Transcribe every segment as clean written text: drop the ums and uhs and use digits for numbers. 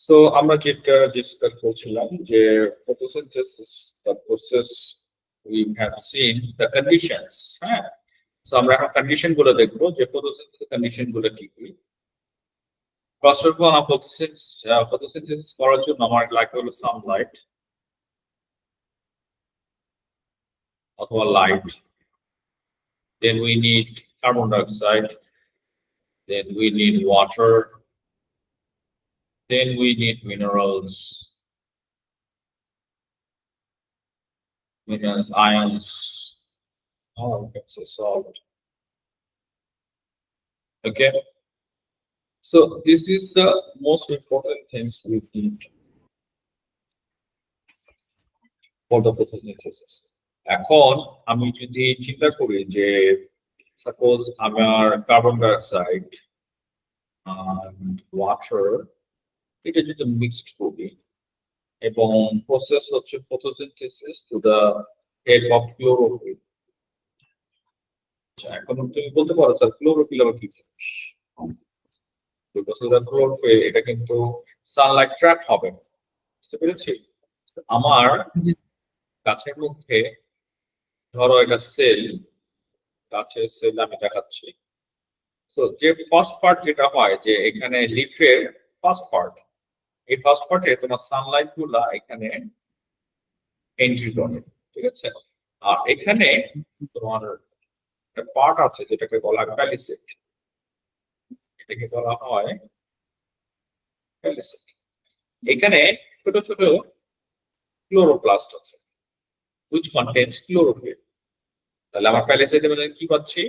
So আমরা যেটা discuss করছিলাম যে photosynthesis the process we have seen the conditions, হ্যাঁ। সো আমরা এখন কন্ডিশন গুলো দেখবো যে photosynthesis কন্ডিশন গুলো কি কি। ফার্স্ট অফ অল photosynthesis করার জন্য আমার লাগবে হলো সানলাইট অথবা light, then we need carbon dioxide, then we need water, then we need minerals, ions. Oh, it's a salt. Okay. So this is the most important things we need for the photosynthesis. এখন আমি যদি চিন্তা করি যে suppose আমার carbon dioxide and water এটা যদি mixed করি এবং প্রসেস হচ্ছে photosynthesis to the help of chlorophyll. এখন তুমি বলতে পারো স্যার ক্লোরোফিল আবার কি জিনিস? ক্লোরোফিল এটা কিন্তু সানলাইট ট্র্যাপ হবে, বুঝতে পেরেছি? আমার গাছের মধ্যে ধরো এটা সেল, গাছের সেল আমি দেখাচ্ছি। তো যে ফার্স্ট পার্ট যেটা হয় যে এখানে লিফের ফার্স্ট পার্ট, এই ফার্স্ট পার্টে তোমার সানলাইট গুলা এখানে এন্ট্রি করে, ঠিক আছে? আর এখানে তোমার একটা পার্ট আছে যেটাকে বলা হয় প্যালিসেড, এটাকে বলা হয় প্যালিসেড। এখানে ছোট ছোট ক্লোরোপ্লাস্ট আছে which contains chlorophyll. তাহলে আমার প্যালিসেডের মধ্যে কি পাচ্ছি?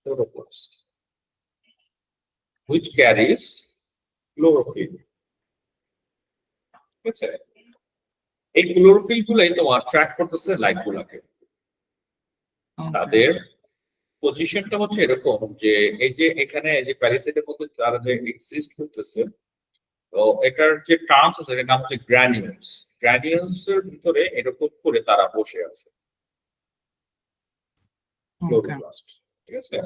Chloroplast which carries chlorophyll. ঠিক আছে? এই ক্লোরোফিল গুলাই তোমার ট্র্যাক করতেছে লাইট গুলাকে। তাদের পজিশনটা হচ্ছে এরকম যে এই যে এখানে যে প্যালিসেডের মধ্যে তারা যে এক্সিস্ট করতেছে, তো এটার যে টার্মস আছে এটার নাম হচ্ছে গ্র্যানিউলস। গ্র্যানিউলস এর ভিতরে এরকম করে তারা বসে আছে ক্লোরোপ্লাস্ট, ঠিক আছে?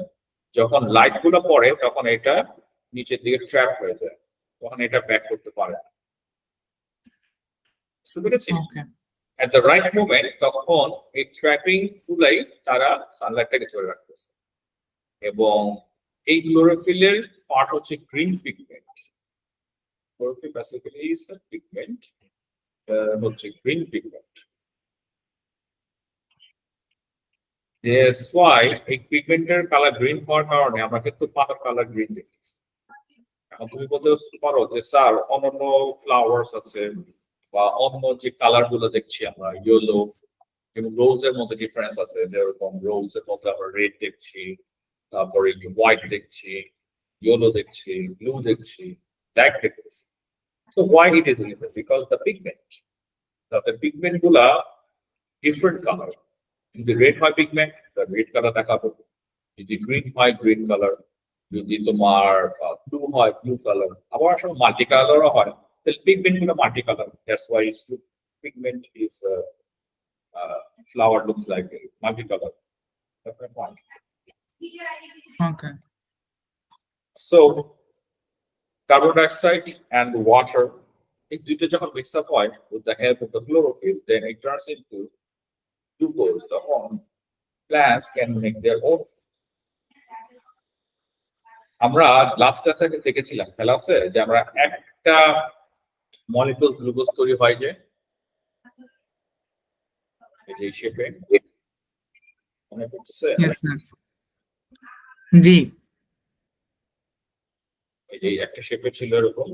যখন লাইট গুলো পড়ে তখন এটা নিচের দিকে ট্র্যাপ হয়ে যায়, তখন এটা ব্যাক করতে পারে না, বুঝতে পেরেছি? At the right moment তখন এই ট্র্যাপিং গুলাই তারা সানলাইটটাকে ধরে রাখতেছে। এবং এই ক্লোরোফিলের পার্ট হচ্ছে green pigment. Chlorophyll basically is a pigment, হচ্ছে গ্রিন পিগমেন্ট। That's why এই পিগমেন্টের কালার গ্রিন হওয়ার কারণে আমরা কিন্তু পাতার কালার গ্রিন দেখতেছি। এখন তুমি বলতে পারো যে স্যার অন্যান্য ফ্লাওয়ার্স আছে বা অন্য যে কালার গুলো দেখছি আমরা ইয়েলো এবং রোজের মধ্যে ডিফারেন্স আছে, যেরকম রোজের মধ্যে আমরা রেড দেখছি, তারপরে হোয়াইট দেখছি, ইয়েলো দেখছি, ব্লু দেখছি, ব্ল্যাক দেখতেছি। So why it is different? Because the pigment গুলা different color. যদি রেড হয় পিগমেন্ট, রেড কালার দেখাবো। যদি গ্রিন হয় গ্রিন কালার, যদি তোমার ব্লু হয় ব্লু কালার, আবার আসলে মাল্টি কালারও হয়। তাহলে পিগমেন্ট গুলো multi colour. That's why pigment is flower looks like multi color. That's my point. Okay. So carbon dioxide and water, এই দুইটা যখন mix up হয় with the help of the chlorophyll, then it turns into glucose. The plants can make their own. আমরা last ক্লাসে দেখেছিলাম, খেলা আছে যে আমরা একটা মলিকিউল গ্লুকোজ তৈরি হয় যে এই শেপে, মনে পড়তেছে? জি, এই যে একটা শেপে ছিল এরকম।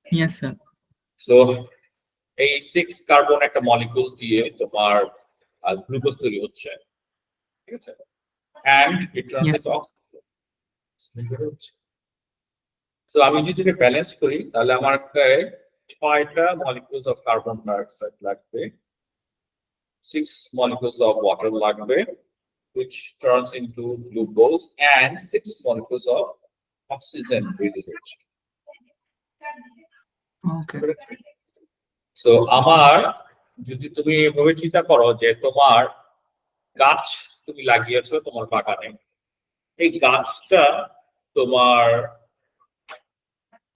Yes sir. সো এই 6 কার্বন একটা মলিকিউল দিয়ে তোমার গ্লুকোজ তৈরি হচ্ছে, ঠিক আছে? and it turns into oxygen. So আমি যদি এটা ব্যালেন্স করি তাহলে আমার 6টা molecules of carbon dioxide লাগবে, 6 molecules of water লাগবে which turns into glucose, and 6 molecules of oxygen release হচ্ছে। ওকে। সো আমার যদি তুমি এভাবে চিন্তা করো যে তোমার গাছ তুমি লাগিয়েছো তোমার বাগানে, এই গাছটা তোমার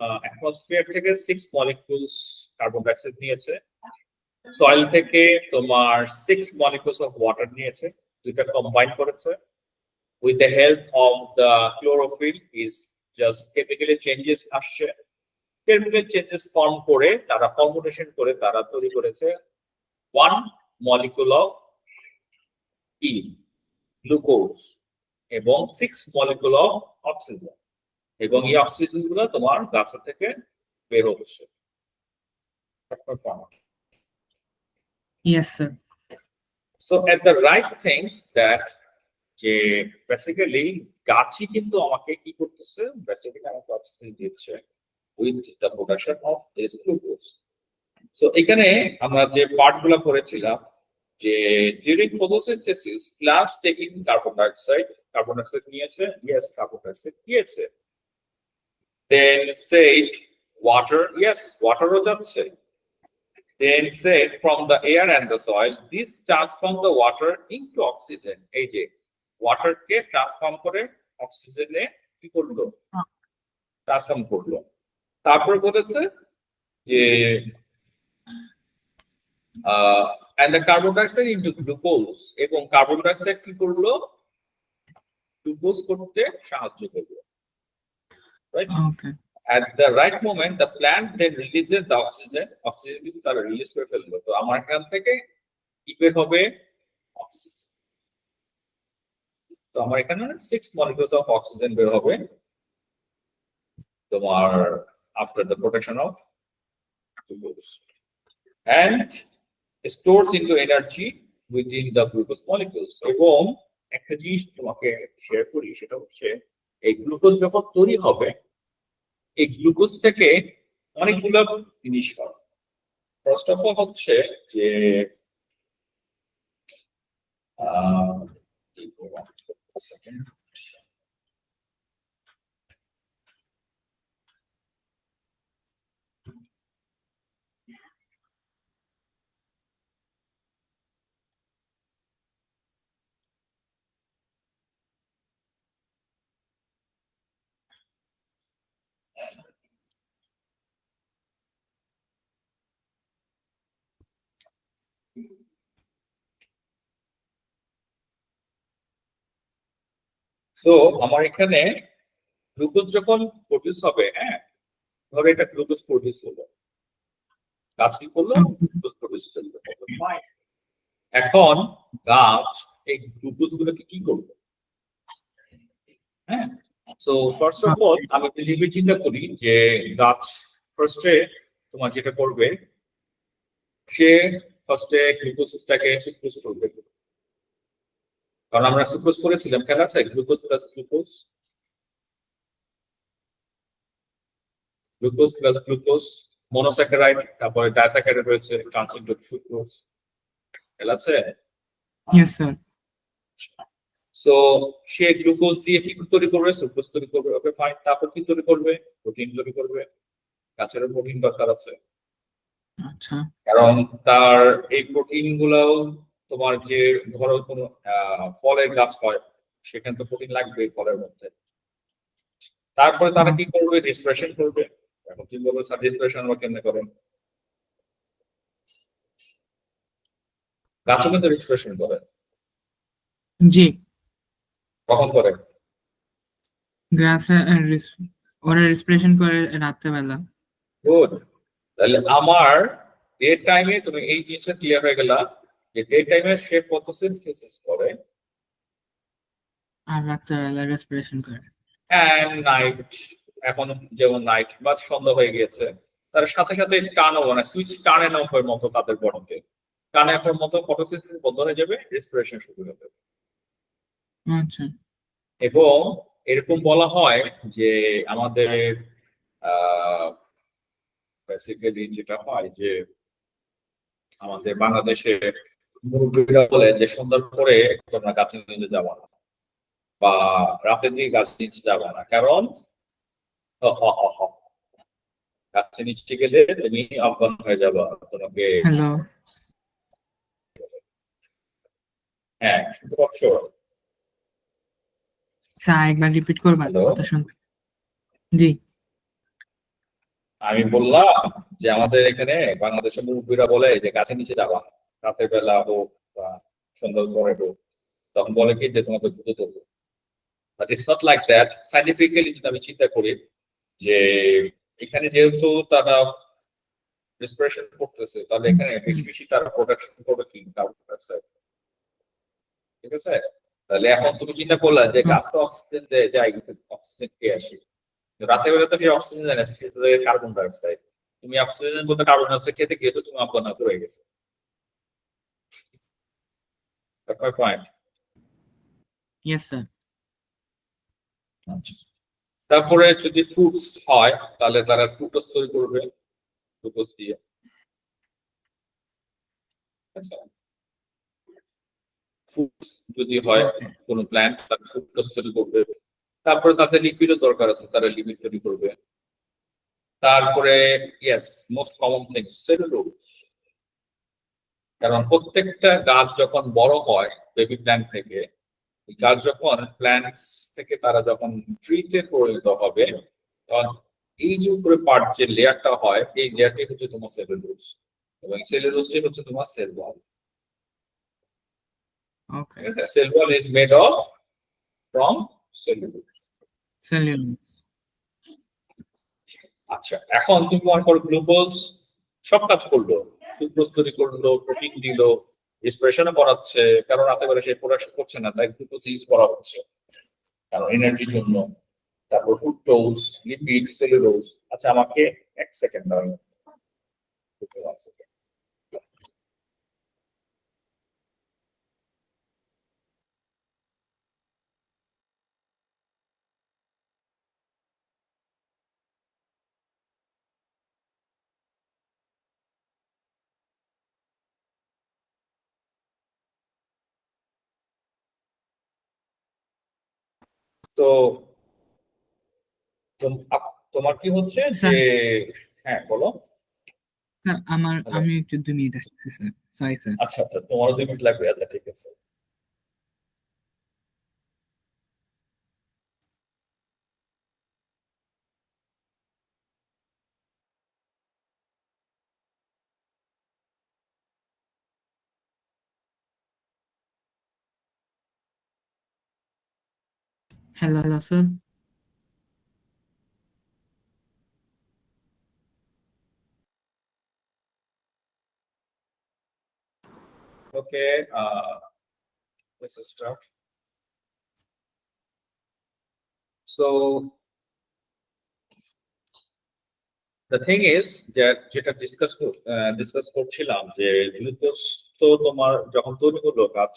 অ্যাটমসফিয়ার থেকে 6 মলিকিউলস কার্বন ডাইঅক্সাইড নিয়েছে, সয়েল থেকে তোমার 6 মলিকিউলস অফ ওয়াটার নিয়েছে, দুইটা কম্বাইন করেছে with the help of the chlorophyll is just chemically changes আসছে, chemical changes ফর্ম করে তারা ফর্মুলেশন করে তারা তৈরি করেছে 1 molecule of E গ্লুকোজ এবং 6 molecule of oxygen, এবং এই অক্সিজেন গুলো তোমার গাছ থেকে বের হচ্ছে। Yes, sir. So at the right things that যে বেসিক্যালি গাছই কিন্তু আমাকে কি করতেছে, বেসিক্যালি আমাকে অক্সিজেন দিচ্ছে with the production of this glucose. So এখানে আমরা যে পার্টগুলো করেছিলাম যে during photosynthesis plants taking carbon dioxide নিয়েছে, ইয়েস কার্বন ডাইঅক্সাইড নিয়েছে, দেন সেড ওয়াটার, ইয়েস ওয়াটারও যাচ্ছে, then said from the air and the soil this transform the water into oxygen, এই যে ওয়াটার কে ট্রান্সফর্ম করে অক্সিজেনে কি করলো, ট্রান্সফর্ম করলো। তারপর বলেছে যে and the carbon dioxide into glucose, এবং কার্বন ডাইঅক্সাইড কি করলো, গ্লুকোজ করতে সাহায্য করলো, right? Okay. At the right moment the plant then releases the oxygen, oxygen কিন্তু তারা রিলিজ করে ফেললো। তো আমার এখান থেকে কি বের হবে, অক্সিজেন। তো আমার এখানে 6 molecules of oxygen বের হবে তোমার after the production of glucose and stores into energy within the glucose molecules। এবং একটা জিনিস তোমাকে শেয়ার করি, সেটা হচ্ছে এই গ্লুকোজ যখন তৈরি হবে এই গ্লুকোজ থেকে অনেকগুলো জিনিস হয়। ফার্স্ট অফ অল হচ্ছে যে সেকেন্ড সো আমার এখানে গ্লুকোজ যখন প্রডিউস হবে, হ্যাঁ ধরো এটা গ্লুকোজ প্রডিউস হলো, গাছ কি করলো, গ্লুকোজ প্রডিউস করলো, এখন গাছ এই গ্লুকোজ গুলোকে কি করবে, হ্যাঁ। সো ফার্স্ট অফ অল আমি যদি চিন্তা করি যে গাছ ফার্স্টে তোমার যেটা করবে, সে ফার্স্টে গ্লুকোজটাকে সুক্রোজ করবে, কারণ আমরা সুক্রোজ করেছিলাম, খেলা আছে glucose plus glucose, glucose plus glucose monosaccharide, তারপরে ডাইস্যাকারাইড রয়েছে, ট্রান্সলিট সুক্রোজ, খেলা আছে। Yes, sir. সো সে গ্লুকোজ দিয়ে কি তৈরি করবে, সুক্রোজ তৈরি করবে, ওকে ফাইন। তারপর কি তৈরি করবে, প্রোটিন তৈরি করবে, গাছের প্রোটিন দরকার আছে, আচ্ছা। কারণ তার এই প্রোটিন গুলাও তোমার যে ধরো কোনো ফলের গাছ হয় সেখানে তো প্রোটিন লাগবে ফলের মধ্যে। তারপরে তারা কি করবে, রেসপিরেশন করবে। এখন কি বলবো স্যার, রেসপিরেশন আমরা কেমনে করেন, গাছও কিন্তু রেসপিরেশন করে, জি, কখন করে, গ্রাসে ওরা রেসপিরেশন করে রাত্রেবেলা। গুড। তাহলে আমার ডে টাইমে তুমি এই জিনিসটা ক্লিয়ার হয়ে গেল যে ডে টাইমে সে ফটোসিনথেসিস করে আর রাত্রেবেলা রেসপিরেশন করে। এন্ড নাইট, এখন যেমন নাইট বা সন্ধ্যা হয়ে গিয়েছে, তার সাথে সাথে টানও মানে সুইচ টানে না অফের মতো তাদের বডিতে, টানে অফের মতো ফটোসিনথেসিস বন্ধ হয়ে যাবে, রেসপিরেশন শুরু হবে। আচ্ছা। এবং এরকম বলা হয় যে আমাদের বেসিক্যালি যেটা হয় যে আমাদের বাংলাদেশে মুরব্বীরা বলে যে সন্ধ্যার পরে তোমরা গাছের নিচে যাবা না বা রাতের দিকে গাছের নিচে যাবা না, কারণ গাছের নিচে গেলে তুমি অজ্ঞান হয়ে যাবা, তোমাকে। হ্যালো, হ্যাঁ শুনতে পাচ্ছ? স্যার একবার রিপিট করবেন, হ্যালো? কথা শুনতে। জি। আমি বললাম যে আমাদের এখানে বাংলাদেশের মুরব্বীরা বলে যে গাছের নিচে যাবা না। রাতের বেলা হোক বা সন্ধ্যার পরে হোক, তখন বলে কি যে তোমাকে দ্রুত ধরবো। But it's not like that. Scientifically যদি আমি চিন্তা করি যে এখানে যেহেতু তারা রেসপিরেশন করতেছে, তাহলে এখানে বেশি বেশি তারা প্রোডাকশন করবে কি কার্বন ডাইঅক্সাইড। ঠিক আছে? তাহলে এখন তুমি চিন্তা করলা যে গাছ তো অক্সিজেন দেয়, যাই অক্সিজেন কে আসে, রাতের বেলা তো সেই অক্সিজেন দেয় না, সেটা কার্বন ডাইঅক্সাইড। তুমি অক্সিজেনের মধ্যে কার্বন ডাইঅক্সাইড খেতে গিয়েছো, তুমি অজ্ঞান হয়ে গেছে। পয়েন্ট। Yes sir. তারপরে যদি ফ্রুটস হয় তাহলে তারা ফ্রুকটোজ তৈরি করবে গ্লুকোজ দিয়ে। আচ্ছা, ফ্রুটস যদি হয় কোনো প্ল্যান্ট, তারা ফ্রুকটোজ তৈরি করবে। তারপরে তাদের লিপিডও দরকার আছে, তারা লিপিড তৈরি করবে। তারপরে yes, most common thing cellulose. কারণ প্রত্যেকটা গাছ যখন বড় হয় বেবি প্ল্যান্ট থেকে, গাছ যখন প্ল্যান্টস থেকে তারা যখন ট্রিতে পরিণত হবে, তখন এই যে উপরে পার্ট যে লেয়ারটা হয়, এই লেয়ারটি হচ্ছে তোমার সেলুলোজ, এবং সেলুলোজটি হচ্ছে তোমার cell wall. Okay. Cell wall is made of from cellulose. Cellulose. আচ্ছা, এখন তুমি মনে করো গ্লুকোজ সব কাজ করলো, সুক্রোজ তৈরি করলো, প্রোটিন দিল, রেসপিরেশনও করাচ্ছে, কারণ রাতে বেলা সেই প্রোডাকশন করছে না, তাই গ্লুকোজ ইউজ করা হচ্ছে কারণ এনার্জির জন্য। তারপর ফ্রুক্টোজ, লিপিড, সেলুলোজ। আচ্ছা, আমাকে এক সেকেন্ড দাও। তো তোমার কি হচ্ছে যে, স্যার হ্যাঁ বলো। Sir Hello? আমি একটু 2 মিনিট আসছি স্যার, সরি স্যার। আচ্ছা আচ্ছা, তোমারও 2 মিনিট লাগবে, আচ্ছা ঠিক আছে। Hello hello sir. Okay, let's start. So the thing is যেটা ডিসকাস করছিলাম যে গ্লুকোজ তো তোমার যখন তৈরি করলো গাছ,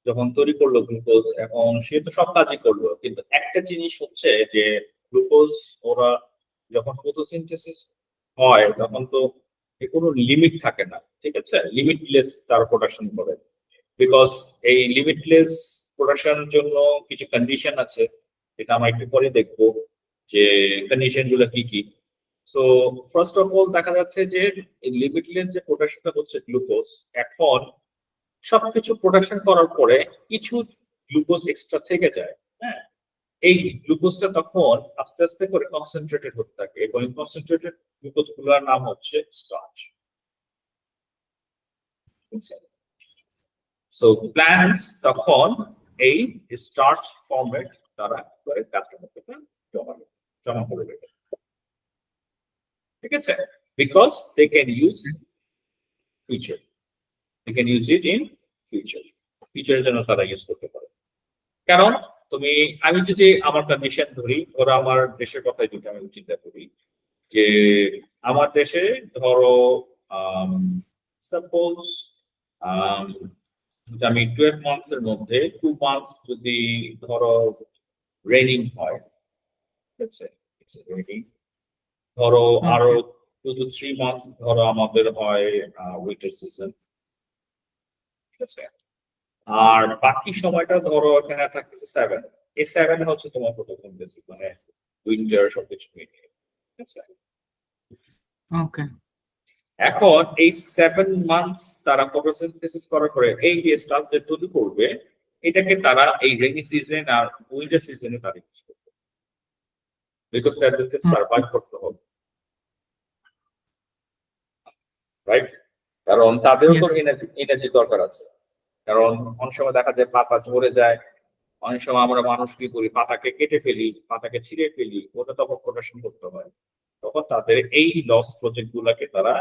যখন তৈরি করলো গ্লুকোজ, এখন সে তো সব কাজই করলো, কিন্তু একটা জিনিস হচ্ছে যে গ্লুকোজ ওরা যখন ফটোসিনথেসিস হয় তখন তো এর কোনো লিমিট থাকে না। ঠিক আছে, লিমিটলেস তার প্রোডাকশন করে। বিকজ এই লিমিটলেস প্রোডাকশনের জন্য কিছু কন্ডিশন আছে, যেটা আমরা একটু পরে দেখবো যে কন্ডিশন গুলো কি কি। সো ফার্স্ট অফ অল দেখা যাচ্ছে যে লিমিটলেস যে প্রোডাকশনটা হচ্ছে গ্লুকোজ, এখন সবকিছু প্রোডাকশন করার পরে কিছু গ্লুকোজ এক্সট্রা থেকে যায়। হ্যাঁ, এই গ্লুকোজটা তখন আস্তে আস্তে করে কনসেন্ট্রেটেড হতে থাকে, এবং কনসেন্ট্রেটেড গ্লুকোজ গুলোর নাম হচ্ছে স্টার্চ। সো প্ল্যান্টস তখন এই স্টার্চ ফরম্যাট তারা করে গাছের মধ্যে জমা করে দেবে। ঠিক আছে, because they can use future, they can use it in future, ফিউচারের জন্য তারা ইউজ করতে পারে। কারণ তুমি, আমি যদি আমার কন্ডিশন ধরি, ওরা আমার দেশের কথাই যদি আমি চিন্তা করি যে আমার দেশে ধরো সাপোজ আমি 12 মান্থস এর মধ্যে 2 মান্থস যদি ধরো রেনিং হয়, ঠিক আছে, রেনিং, ধরো আরো 2 to 3 মান্থস ধরো আমাদের হয় উইন্টার সিজন। ঠিক আছে, আর বাকি সময়টা ধরো এখানে থাকতেছে 7, এই 7 হচ্ছে তোমার ফটোসিনথেসিস, মানে উইন্টার সবকিছু মিলিয়ে। ঠিক আছে, ওকে। এখন এই 7 মান্থস তারা ফটোসিনথেসিস করার পরে এই যে স্টাফ যে তৈরি করবে, এটাকে তারা এই রেনি সিজন আর উইন্টার সিজনে তারা ইউজ করবে, বিকজ তাদেরকে সার্ভাইভ করতে হবে। রাইট? কারণ তাদেরও তো Yes. এনার্জি দরকার আছে। কারণ অনেক সময় দেখা যায় পাতা ঝরে যায়, অনেক সময় আমরা মানুষ কি করি, পাতাকে কেটে ফেলি, পাতাকে ছিঁড়ে ফেলি, ওটা তখন প্রোটেকশন করতে হয়। তখন তাদের এই লস প্রজেক্ট গুলাকে তারা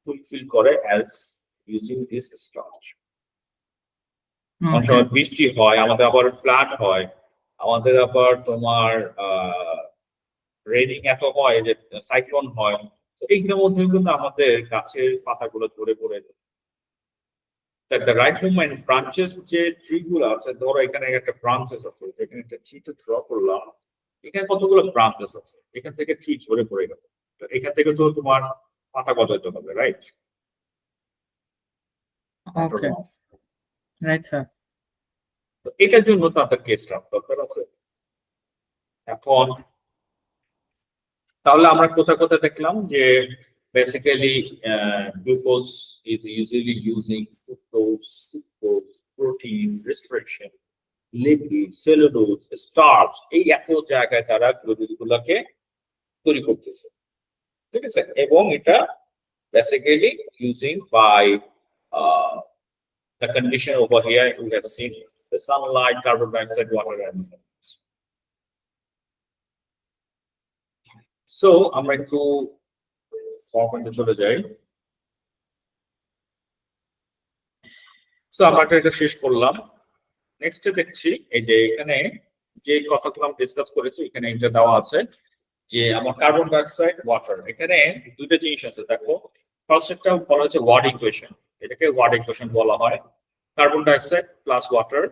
ফুলফিল করে অ্যাজ ইউজিং দিস স্টার্চ। অনেক Okay. সময় বৃষ্টি হয়, আমাদের আবার ফ্লাড হয়, আমাদের আবার তোমার রেনিং এত হয় যে সাইক্লোন হয়, তো এইগুলোর মধ্যে কিন্তু আমাদের গাছের পাতাগুলো ঝরে পড়ে যায়। At the right moment, branches যে ট্রি গুলো আছে, ধরো এখানে একটা ব্রাঞ্চেস আছে, এখানে একটা ট্রিতে ড্র করলাম, এখানে কতগুলো ব্রাঞ্চেস আছে, এখান থেকে ট্রি ঝরে পড়ে গেল, তো এখান থেকে তো তোমার পাতা গজাইতে হবে, রাইট? Okay. Right, sir. তো এটার জন্য তাদেরকে স্টাফ দরকার আছে। এখন তাহলে আমরা কোথায় কোথায় দেখলাম যে basically glucose is usually using fructose, sucrose, protein, restriction, lipid, cellulose, starch, এই এত জায়গায় তারা গ্লুকোজ গুলাকে তৈরি করতেছে, ঠিক আছে? এবং এটা basically using by the condition over here we have seen the sunlight, carbon dioxide, water and minerals. So আমরা একটু পয়েন্টে চলে যাই। সো আমরা এটা শেষ করলাম। নেক্সটে দেখছি এই যে এখানে যে কথাগুলো আমরা ডিসকাস করেছি, এখানে এটা দেওয়া আছে যে আমার কার্বন ডাইঅক্সাইড, ওয়াটার, এখানে দুটো জিনিস আছে দেখো। ফার্স্ট একটা বলা হচ্ছে ওয়ার্ড ইকুয়েশন, এটাকে ওয়ার্ড ইকুয়েশন বলা হয়। Carbon dioxide plus water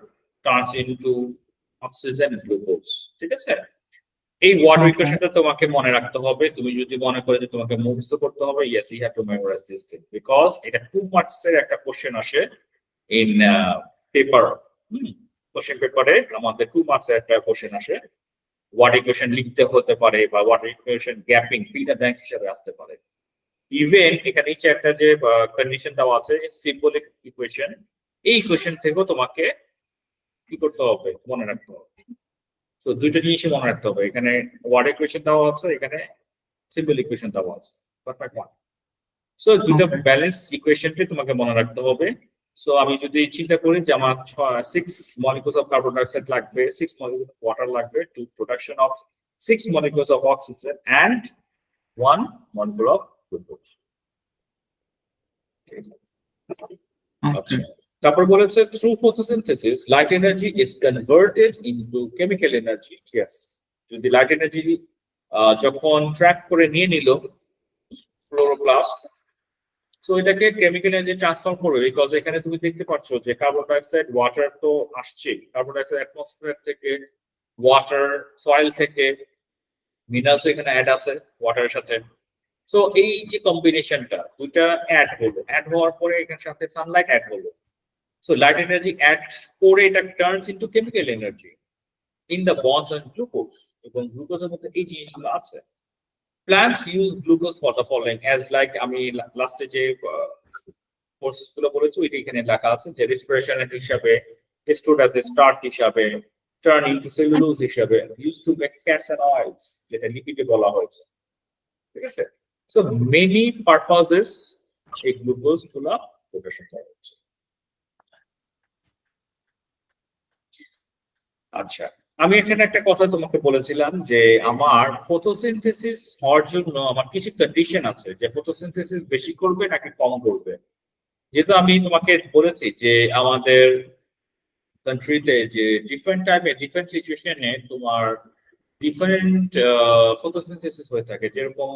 turns into oxygen glucose, ঠিক আছে? এই ওয়ার্ড Okay. ইকুয়েশনটা তোমাকে মনে রাখতে হবে। তুমি যদি মনে করে যে তোমাকে মুখস্থ করতে হবে, yes you have to memorize this thing, because এটা 2 মার্কস এর একটা কোশ্চেন আসে ইন পেপার। কোশ্চেন পেপারে আমাদের 2 মার্কস এর একটা কোশ্চেন আসে, ওয়ার্ড ইকুয়েশন লিখতে হতে পারে বা word equation gapping filter bank হিসেবে আসতে পারে। ইভেন এখানে নিচে একটা যে কন্ডিশন দেওয়া আছে সিম্বলিক ইকুয়েশন, এই ইকুয়েশন থেকেও তোমাকে কি করতে হবে, মনে রাখতে হবে। তো দুইটা জিনিসই মনে রাখতে হবে, এখানে ওয়ার্ড ইকুয়েশন দেওয়া আছে, এখানে সিম্বল ইকুয়েশন দেওয়া আছে। Perfect one. সো দুইটা Okay. ব্যালেন্স ইকুয়েশনটি তোমাকে মনে রাখতে হবে। সো আমি যদি চিন্তা করি যে আমার 6 molecules of carbon dioxide লাগবে, 6 molecules of water লাগবে to production of 6 molecules of oxygen and 1 molecule of glucose. আচ্ছা, Okay. তারপর বলেছে through photosynthesis light energy is converted into chemical energy. Yes, যদি লাইট এনার্জি যখন ট্র্যাক করে নিয়ে নিল ক্লোরোপ্লাস্ট, সো এটাকে কেমিক্যাল এনার্জি ট্রান্সফর্ম করবে, বিকজ এখানে তুমি দেখতে পাচ্ছ যে কার্বন ডাইঅক্সাইড, ওয়াটার তো আসছে, কার্বন ডাইঅক্সাইড অ্যাটমসফিয়ার থেকে, ওয়াটার সয়েল থেকে, মিনারেলস এখানে অ্যাড আছে ওয়াটারের সাথে। সো এই যে কম্বিনেশনটা দুইটা অ্যাড হলো, অ্যাড হওয়ার পরে এখানে সাথে সানলাইট অ্যাড হলো। সো লাইট এনার্জি অ্যাড করে এটা turns into chemical energy in the bonds on glucose, এবং গ্লুকোজের মধ্যে এই জিনিসগুলো আছে। Plants use glucose for the following, as like আমি লাস্টে যে প্রসেস গুলো বলেছি ওইটা এখানে লেখা আছে, যে রেসপিরেশন হিসাবে, stored as a starch হিসাবে, turn into cellulose হিসাবে, used to make fats and oils, যেটা লিপিডে বলা হয়েছে, ঠিক আছে? সো মেনি পারপাসেস এই গ্লুকোজ গুলা প্রোডাকশন করা হচ্ছে। আচ্ছা, আমি এখানে একটা কথা তোমাকে বলেছিলাম যে আমার ফটোসিনথেসিস হওয়ার জন্য আমার কিছু কন্ডিশন আছে, যে ফটোসিনথেসিস বেশি করবে নাকি কম করবে। যেহেতু আমি তোমাকে বলেছি যে আমাদের কান্ট্রিতে যে ডিফারেন্ট টাইপে ডিফারেন্ট সিচুয়েশনে তোমার ডিফারেন্ট ফটোসিনথেসিস হয়ে থাকে, যেরকম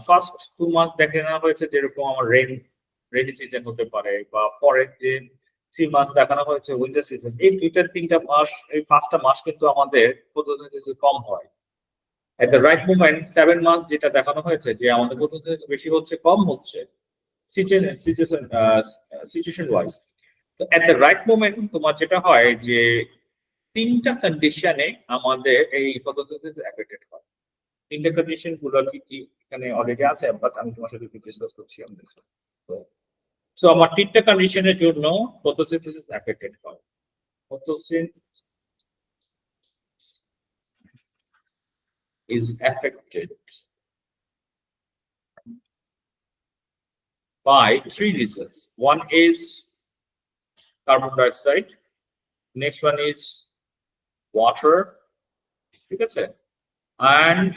ফার্স্ট 2 মাস দেখে নেওয়া হয়েছে, যেরকম আমার রেনি সিজন হতে পারে, বা পরের যে 3 মাস দেখানো হয়েছে উইন্টার সিজন। এই 2-3টা মাস, এই 5টা মাস কিন্তু আমাদের ফটোসিনথেসিস কম হয়। এট দ্য রাইট মোমেন্ট 7 মাস যেটা দেখানো হয়েছে যে আমাদের ফটোসিনথেসিস বেশি হচ্ছে কম হচ্ছে সিচুয়েশন ওয়াইজ। তো এট দ্য রাইট মোমেন্ট তোমার যেটা হয় যে 3টা কন্ডিশনে আমাদের এই ফটোসিনথেসিস এফেক্টেড হয়। 3টা কন্ডিশন গুলো কি কি এখানে অলরেডি আছে, বাট আমি তোমার সাথে ডিসকাস করছি আমাদের। সো আমার 3টা কন্ডিশনের জন্য ফটোসিনথেসিস এফেক্টেড হয়। Photosynthesis is affected by three reasons. One is carbon dioxide, next one is water, ঠিক আছে, and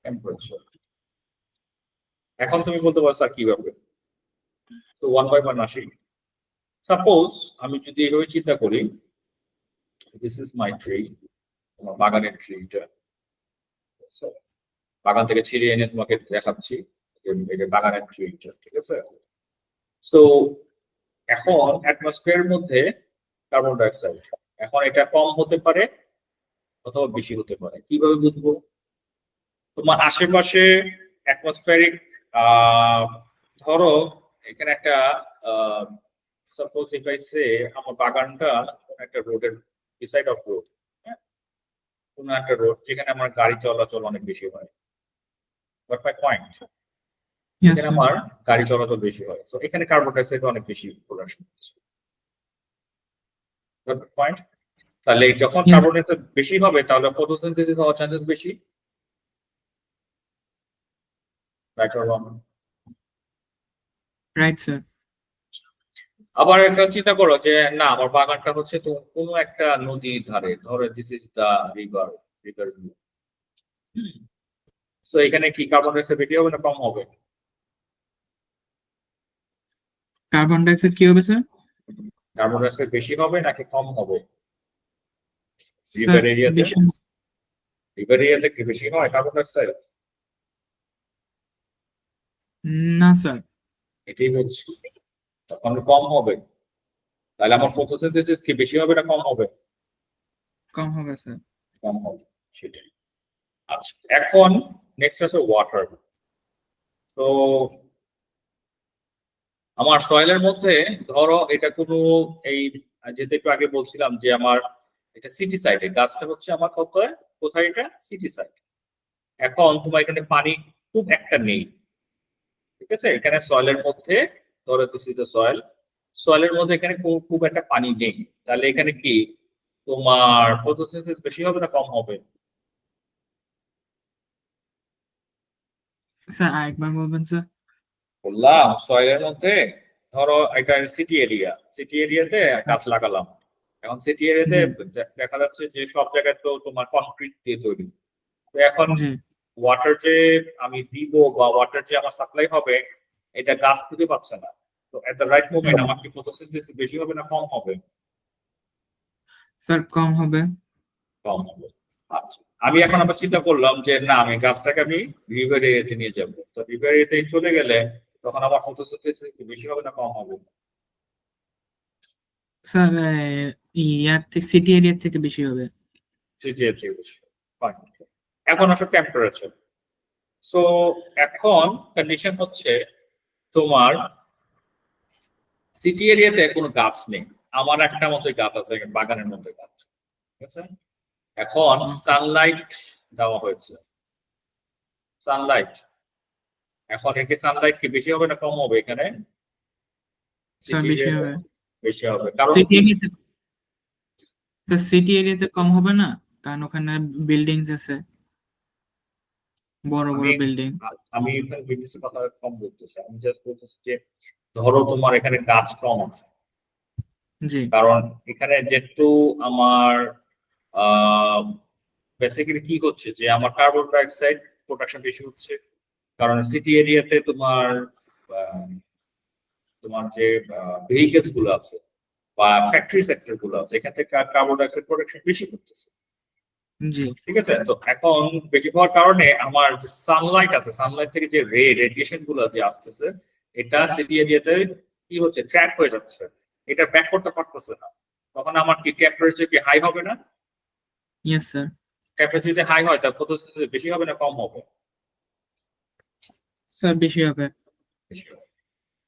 temperature. এখন তুমি বলতে পারো স্যার কিভাবে? তো 1 by 1 আসি। সাপোজ আমি যদি এভাবে চিন্তা করি, দিস ইজ মাই ট্রি, আমার বাগানের ট্রিটা, বাগান থেকে ছিঁড়ে এনে তোমাকে দেখাচ্ছি যে বাগানের ট্রিটা, ঠিক আছে। সো এখন অ্যাটমসফিয়ারের মধ্যে কার্বন ডাইঅক্সাইড, এখন এটা কম হতে পারে অথবা বেশি হতে পারে। কিভাবে বুঝবো? তোমার আশেপাশে অ্যাটমসফিয়ারিক ধরো এখানে একটা সাপোজ ইফ আই সে আমার বাগানটা একটা রোডের বিসাইড অফ রোড, কোনো একটা রোড যেখানে আমার গাড়ি চলাচল অনেক বেশি হয়, বাট মাই পয়েন্ট, Yes, এখানে sir. আমার গাড়ি চলাচল বেশি হয়, তো এখানে কার্বন ডাইঅক্সাইড অনেক বেশি প্রোডাকশন হচ্ছে। পয়েন্ট, তাহলে যখন Yes. কার্বন ডাইঅক্সাইড বেশি হবে তাহলে ফটোসিনথেসিস হওয়ার চান্সেস বেশি, right or wrong? Right, sir. আবার একটা চিন্তা করো যে না আমার বাগানটা হচ্ছে তো কোনো একটা নদীর ধারে, ধরো this is the river, view, so এখানে কি কার্বন ডাইঅক্সাইড বেশি হবে না কম হবে? কার্বন ডাইঅক্সাইড কি হবে স্যার? কার্বন ডাইঅক্সাইড বেশি হবে নাকি কম হবে? স্যার রিভার এরিয়াতে, বেশি। রিভার এরিয়াতে কি বেশি হয় কার্বন ডাইঅক্সাইড? না স্যার, এটাই বলছি, তখন কম হবে। তাহলে আমার ফটোসিনথেসিস কি বেশি হবে না কম হবে? কম হবে স্যার। কম হবে, সেটাই। আচ্ছা, এখন নেক্সট আছে ওয়াটার। তো আমার সয়েলের মধ্যে ধরো এটা কোনো এই যেটা একটু আগে বলছিলাম যে আমার এটা সিটি সাইডে, গাছটা হচ্ছে আমার কোথায় কোথায় এটা সিটি সাইড। এখন তোমার এখানে পানি খুব একটা নেই, ঠিক আছে, এখানে সয়েলের মধ্যে ধরো দিস ইজ আ সয়েল, সয়েলের মধ্যে এখানে খুব একটা পানি নেই, তাহলে এখানে কি তোমার ফটোসিনথেসিস বেশি হবে না কম হবে? স্যার আরেকবার বলবেন স্যার? বললাম সয়েলের মধ্যে ধরো এটা সিটি এরিয়া, সিটি এরিয়াতে গাছ লাগালাম, এখন সিটি এরিয়াতে দেখা যাচ্ছে যে সব জায়গায় তো তোমার কংক্রিট দিয়ে তৈরি, তো এখন জি ওয়াটার যে আমি দিব বা ওয়াটার যে আমার সাপ্লাই হবে এটা গাছ খুঁজে পাচ্ছে না, তো এট দ্য রাইট মোমেন্ট আমার কি ফটোসিনথেসিস বেশি হবে না কম হবে? স্যার কম হবে। কম হবে। আচ্ছা, আমি এখন আবার চিন্তা করলাম যে না আমি গাছটাকে আমি রিভার এরিয়াতে নিয়ে যাব, তো রিভার এরিয়াতে চলে গেলে তখন আমার ফটোসিনথেসিস বেশি হবে না কম হবে? স্যার ইয়ার থেকে সিটি এরিয়া থেকে বেশি হবে। সিটি এরিয়া বেশি হবে। Fine. এখন আসো টেম্পারেচার। সো এখন কন্ডিশন হচ্ছে তোমার সিটি এরিয়াতে কোনো গাছ নেই, আমার একটা মতোই গাছ আছে, বাগানের মধ্যে গাছ, ঠিক আছে। এখন সানলাইট দেওয়া হয়েছে, সানলাইট, এখন একে সানলাইট কি বেশি হবে না কম হবে এখানে? স্যার বেশি হবে। বেশি হবে, কারণ সিটি এরিয়াতে স্যার সিটি এরিয়াতে কম হবে না, কারণ ওখানে বিল্ডিংস আছে, বড় বড় বিল্ডিং। আমি এখানে বিজনেস কথা কম বলতেছি, আমি জাস্ট বলতেছি যে ধরো তোমার এখানে গাছ কম আছে, জি কারণ এখানে যেহেতু আমার বেসিক্যালি কি হচ্ছে যে আমার কার্বন ডাইঅক্সাইড প্রোডাকশন বেশি হচ্ছে, কারণ সিটি এরিয়াতে তোমার তোমার যে ভেহিকেলস গুলো আছে বা ফ্যাক্টরি সেক্টর গুলো আছে এখান থেকে কার্বন ডাইঅক্সাইড প্রোডাকশন বেশি করতেছে, জি ঠিক আছে। তো এখন বেশি হওয়ার কারণে আমার যে সানলাইট আছে, সানলাইট থেকে যে রেডিয়েশন গুলো যে আসতেছে এটা সিটি এরিয়াতে কি হচ্ছে ট্র্যাপ হয়ে যাচ্ছে, এটা ব্যাক করতে পারতেছে না, তখন আমার কি টেম্পারেচার কি হাই হবে না? Yes sir. টেম্পারেচার যদি হাই হয় তাহলে ফটোসিনথেসিস বেশি হবে না কম হবে? স্যার বেশি হবে। বেশি হবে।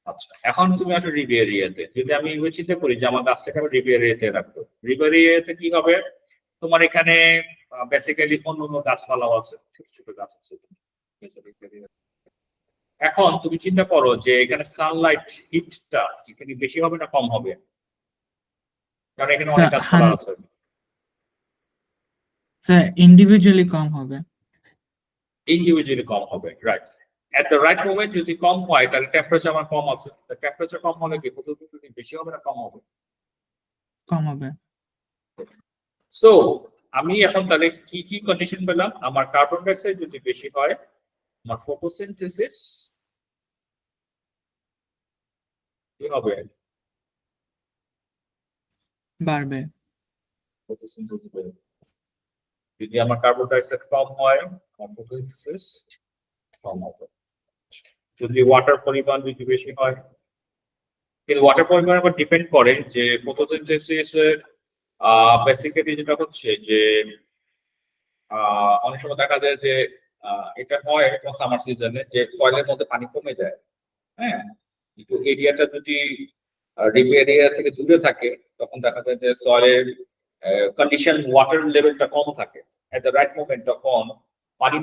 আচ্ছা, এখন তুমি আসো রিভার এরিয়াতে, যদি আমি চিন্তা করি যে আমার গাছটাকে আমি রিভার এরিয়াতে রাখবো, রিভার এরিয়াতে কি হবে তোমার এখানে বেসিক্যালি অন্য গাছপালাও আছে, ছোট ছোট গাছ আছে। এখন তুমি চিন্তা করো যে এখানে সানলাইট হিটটা এখানে বেশি হবে না কম হবে? কারণ এখানে অনেক গাছপালা আছে। স্যার ইন্ডিভিজুয়ালি কম হবে। ইন্ডিভিজুয়ালি কম হবে, right. At the right moment যদি কম হয় তাহলে টেম্পারেচার আমার কম আছে, টেম্পারেচার কম হলে কি ফটোসিনথেসিস বেশি হবে না কম হবে? কম হবে। সো আমি এখন তাহলে কি কি কন্ডিশন পেলাম? আমার কার্বন ডাই অক্সাইড যদি বেশি হয় আমার ফটোসিনথেসিস কি হবে? বাড়বে। ফটোসিনথেসিস বাড়বে। যদি আমার কার্বন ডাই অক্সাইড কম হয় আমার ফটোসিনথেসিস কম হবে। যদি ওয়াটার পরিমাণ যদি বেশি হয়, কিন্তু ওয়াটার পরিমাণ আবার ডিপেন্ড করে যে ফটোসিনথেসিস বেসিক্যালি যেটা হচ্ছে যে অনেক সময় দেখা যায় যে এটা হয় সামার সিজনে যে সয়েলের মধ্যে পানি কমে যায়। হ্যাঁ, একটু এরিয়াটা যদি রিপ এরিয়া থেকে দূরে থাকে তখন দেখা যায় যে সয়েলের কন্ডিশন ওয়াটার লেভেলটা কম থাকে। এট দ্য রাইট মোমেন্ট তখন পানি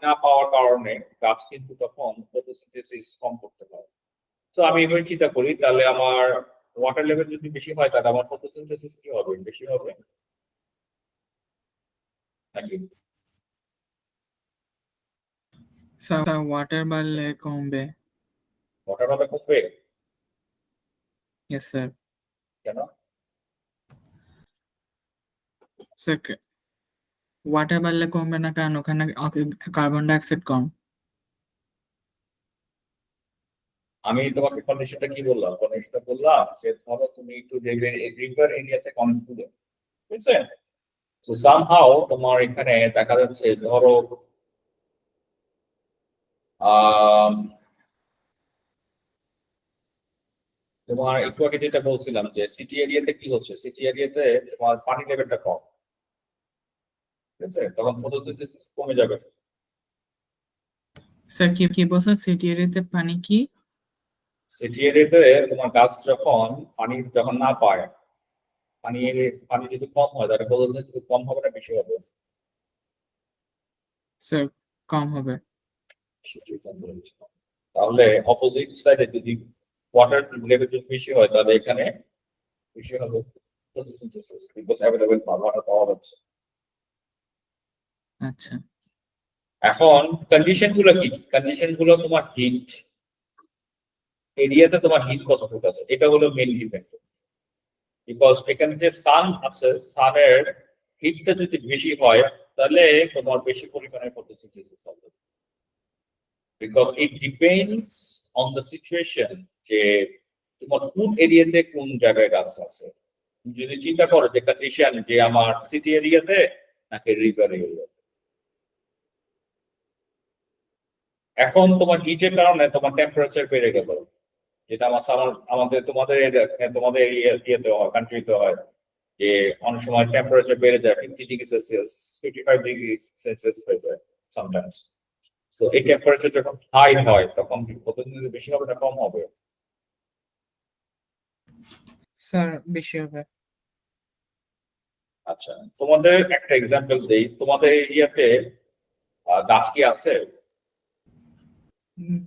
না পাওয়ার কারণে গাছ কিন্তু তখন ফটোসিনথেসিস কম করতে পারে। তো আমি এবার চিন্তা করি তাহলে আমার ওয়াটার লেভেল যদি বেশি হয় তাহলে আমার ফটোসিনথেসিস কি হবে? বেশি হবে নাকি? স্যার ওয়াটার বাড়লে কমবে। ওয়াটার হবে কমবে? Yes sir. কেন? স্যার ওয়াটার বাড়লে কমবে না কারণ ওখানে কার্বন ডাই অক্সাইড কম। আমি তোমাকে কন্ডিশনটা কি বললাম? কন্ডিশনটা বললাম যে ধরো তুমি একটু রিভার এরিয়া থেকে অনেক দূরে, ঠিক আছে? তো সামহাও তোমার এখানে দেখা যাচ্ছে ধরো আহ তোমার একটু আগে যেটা বলছিলাম যে সিটি এরিয়াতে কি হচ্ছে, সিটি এরিয়াতে তোমার পানি লেভেলটা কম, ঠিক আছে? তখন ফটোসিনথেসিস কমে যাবে। স্যার কি কি বলছেন? সিটি এরিয়াতে পানি কি? সিটি এরিয়াতে তোমার গাছ যখন পানি যখন না পায়, পানি পানি যদি কম হয় তাহলে ফটোসিনথেসিস কম হবে না বেশি হবে? স্যার কম হবে। সেটাই তো আমি বলছিলাম। তাহলে অপোজিট সাইডে যদি ওয়াটার লেভেল যদি বেশি হয় তাহলে এখানে বেশি হবে ফটোসিনথেসিস বিকজ অ্যাভেলেবল ওয়াটার পাওয়া যাচ্ছে। আচ্ছা এখন কন্ডিশন গুলো কি? কন্ডিশন গুলো তোমার হিট এরিয়াতে তোমার হিট কতটুকু আছে এটা হলো মেইন ডিপেন্ড। বিকজ এখানে যে সান আছে সানের হিটটা যদি বেশি হয় তাহলে তোমার বেশি পরিমাণে ফটোসিনথেসিস হবে। Because it depends on the situation যে তোমার কোন এরিয়াতে কোন জায়গায় গাছ আছে। তুমি যদি চিন্তা করো যে কন্ডিশন যে আমার সিটি এরিয়াতে নাকি রিভার এরিয়াতে, এখন তোমার হিটের কারণে তোমার টেম্পারেচার বেড়ে গেল, যেটা আমাদের তোমাদের ইয়েতে হয়, কান্ট্রিতে হয় যে অনেক সময় টেম্পারেচার বেড়ে যায় 50 ডিগ্রি সেলসিয়াস, 55 ডিগ্রি সেলসিয়াস হয়ে যায় সামটাইমস। সো এই টেম্পারেচার যখন হাই হয় তখন প্রতিদিন বেশি হবে না কম হবে? স্যার বেশি হবে। আচ্ছা, তোমাদের একটা এক্সাম্পল দেই, তোমাদের এরিয়াতে গাছ কি আছে?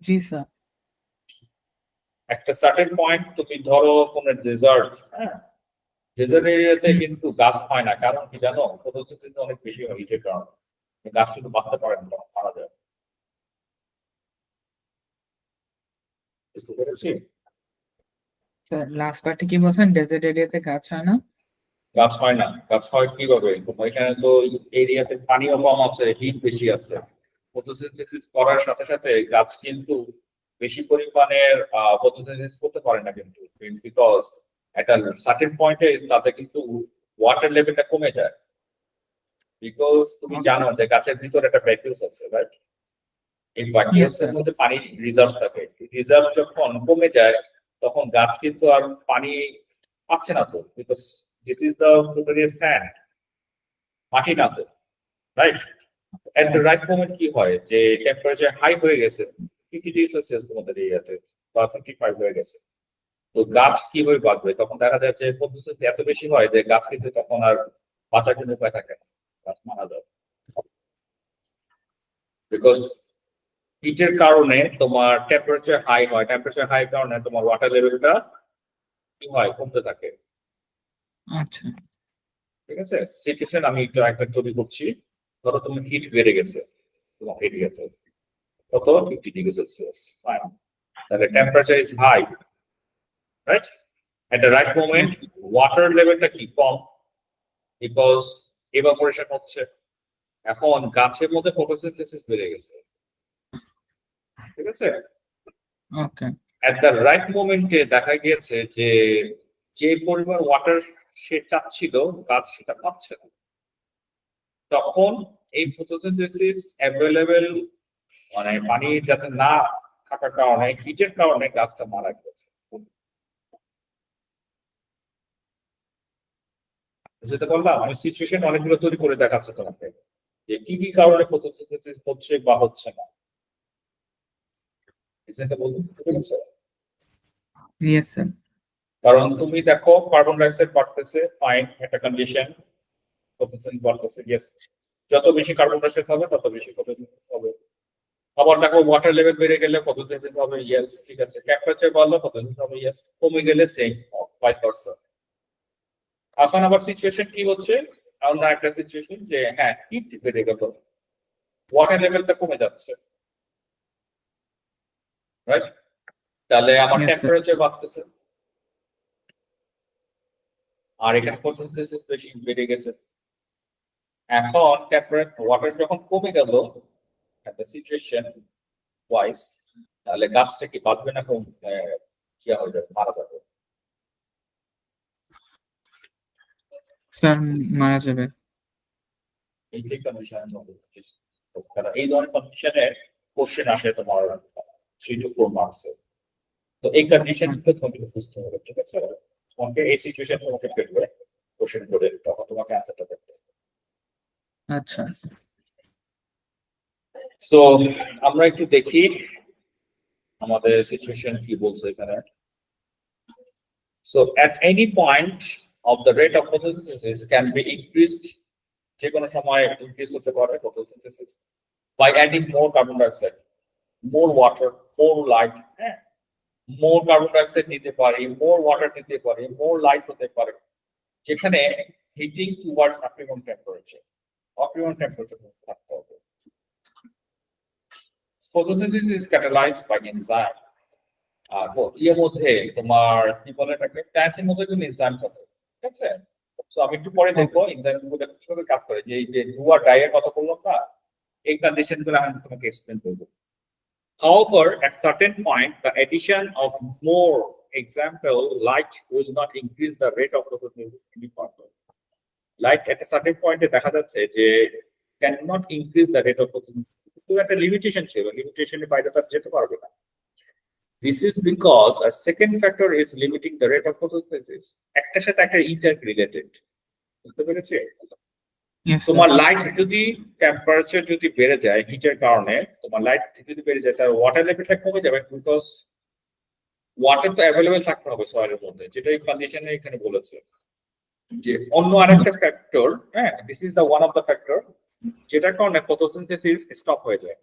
জি স্যার। একটা সার্টেন পয়েন্ট তুমি ধরো কোন ডেজার্ট, হ্যাঁ, ডেজার্ট এরিয়াতে কিন্তু গাছ হয় না, কারণ কি জানো? ফটোসিনথেসিস অনেক বেশি হয় হিটের কারণে, গাছ কিন্তু বাঁচতে পারে না, তখন মারা যায়। বুঝতে পেরেছি? স্যার লাস্ট পার্টে কি বলছেন? ডেজার্ট এরিয়াতে গাছ হয় না? গাছ হয় না, গাছ হয় কিভাবে? তোমার এখানে তো এরিয়াতে পানিও কম আছে, হিট বেশি আছে। ফটোসিনথেসিস করার সাথে সাথে গাছ কিন্তু বেশি পরিমাণের ফটোসিনথেসিস করতে পারে না কিন্তু, বিকজ একটা সার্টেন পয়েন্টে তাতে কিন্তু ওয়াটার লেভেলটা কমে যায়। বিকজ তুমি জানো যে গাছের ভিতরে একটা ভ্যাকুয়াস আছে, রাইট? এই ভ্যাকুয়াস এর মধ্যে পানি রিজার্ভ থাকে, রিজার্ভ যখন কমে যায় তখন গাছ কিন্তু আর পানি পাচ্ছে না তো, because this is the totally sand, মাটি না তো, right? At the right moment কি হয় যে টেম্পারেচার হাই হয়ে গেছে 50 ডিগ্রি সেলসিয়াস তোমাদের এরিয়াতে বা 55 হয়ে গেছে, তো গাছ কিভাবে বাঁচবে? তখন দেখা যাচ্ছে ফটোসিনথেসিস এত বেশি হয় যে গাছ কিন্তু তখন আর বাঁচার কোনো উপায় থাকে না, গাছ মারা যায়। বিকজ হিটের কারণে তোমার টেম্পারেচার হাই হয়, টেম্পারেচার হাই কারণে তোমার ওয়াটার লেভেলটা কি হয়? কমতে থাকে। আচ্ছা ঠিক আছে, সিচুয়েশন আমি একটু একটা তৈরি করছি। ধরো তোমার হিট বেড়ে গেছে তোমার এরিয়াতে, কত 50 ডিগ্রি সেলসিয়াস ফাইন তাহলে temperature is high right at the right moment water লেভেলটা কি কম বিকজ ইভাপোরেশন হচ্ছে এখন গাছের মধ্যে ফটোসিনথেসিস বেড়ে গেছে ঠিক আছে ওকে at the right moment দেখা গিয়েছে যে যে পরিমাণ ওয়াটার সে চাচ্ছিল গাছ সেটা পাচ্ছে না তখন এই ফটোসিনথেসিস অ্যাভেলেবেল মানে পানি যাতে না থাকার কারণে হিটের কারণে গাছটা মারা গেছে বুঝতে পারলাম আমি সিচুয়েশন অনেকগুলো তৈরি করে দেখাচ্ছে তোমাকে যে কি কি কারণে ফটোসিনথেসিস হচ্ছে বা হচ্ছে না এটা বলতে পেরেছো ইয়েস স্যার কারণ তুমি দেখো কার্বন ডাই অক্সাইড বাড়তেছে ফাইন একটা কন্ডিশন ফটোসিনথেসিস বাড়তেছে ইয়েস যত বেশি কার্বন ডাই অক্সাইড হবে তত বেশি ফটোসিনথেসিস হবে আবার দেখো ওয়াটার লেভেল বেড়ে গেলে ফটোসিনথেসিস হবে ইয়েস ঠিক আছে টেম্পারেচার বাড়লে ফটোসিনথেসিস হবে ইয়েস কমে গেলে সেম ভাইস ভার্সা এখন আবার সিচুয়েশন কি হচ্ছে আমরা একটা সিচুয়েশন যে হ্যাঁ হিট বেড়ে গেল ওয়াটার লেভেলটা কমে যাচ্ছে রাইট তাহলে আমার Yes, sir. টেম্পারেচার বাড়তেছে আর এখানে ফটোসিনথেসিস বেশি বেড়ে গেছে এখন টেম্পারেচার ওয়াটার যখন কমে গেল একটা সিচুয়েশন ওয়াইজ তাহলে গাছটা কি বাঁচবে না কম কি হয়ে যাবে মারা যাবে স্যার মারা যাবে এইটাই কন্ডিশন এই ধরনের কন্ডিশনে কোশ্চেন আসে তোমার 3 to 4 মার্কস তো এই কন্ডিশনটা তোমাকে বুঝতে হবে ঠিক আছে তোমাকে এই সিচুয়েশন তোমাকে ফেলবে কোশ্চেন করে তখন তোমাকে অ্যান্সারটা করতে হবে আচ্ছা সো আমরা একটু দেখি আমাদের সিচুয়েশন কি বলছে এখানে so at any point of the rate of photosynthesis can be increased যে কোনো সময় ইনক্রিজ হতে পারে photosynthesis by adding more carbon dioxide more water more light হ্যাঁ more carbon dioxide নিতে পারি more water নিতে পারি more light হতে পারে যেখানে হিটিং টুয়ার্ডস অপটিমাম টেম্পারেচার থাকতে হবে photosynthesis is catalyzed by enzyme আর এর মধ্যে তোমার কি বলে এটাকে ট্যান্সের মধ্যে কোনো এনজাইম আছে ঠিক আছে সো আমি একটু পরে দেখবো এনজাইম গুলো কিভাবে কাজ করে যে এই যে ডুয়ার ডাইয়ের কথা বললাম না এই কন্ডিশন গুলো আমি তোমাকে এক্সপ্লেইন করব however at certain point the addition of more example light will not increase the rate of photosynthesis any further light at a certain point দেখা যাচ্ছে যে cannot increase the rate of photosynthesis তো একটা limitation ছিল লিমিটেশনের বাইরে তার যেতে পারবে না This is because a second factor is limiting the rate of photosynthesis. একটার সাথে একটা interrelated. বুঝতে পেরেছি? ইয়েস তোমার লাইট যদি টেম্পারেচার যদি বেড়ে যায় হিটের কারণে তোমার লাইট যদি বেড়ে যায় তার ওয়াটার লেভেলটা কমে যাবে বিকজ ওয়াটার তো অ্যাভেলেবেল থাকতে হবে সয়েলের মধ্যে যেটা এই কন্ডিশনে এখানে বলেছে যে অন্য আরেকটা ফ্যাক্টর হ্যাঁ this is the one of the factor যেটার কারণে ফটোসিনথেসিস স্টপ হয়ে যায়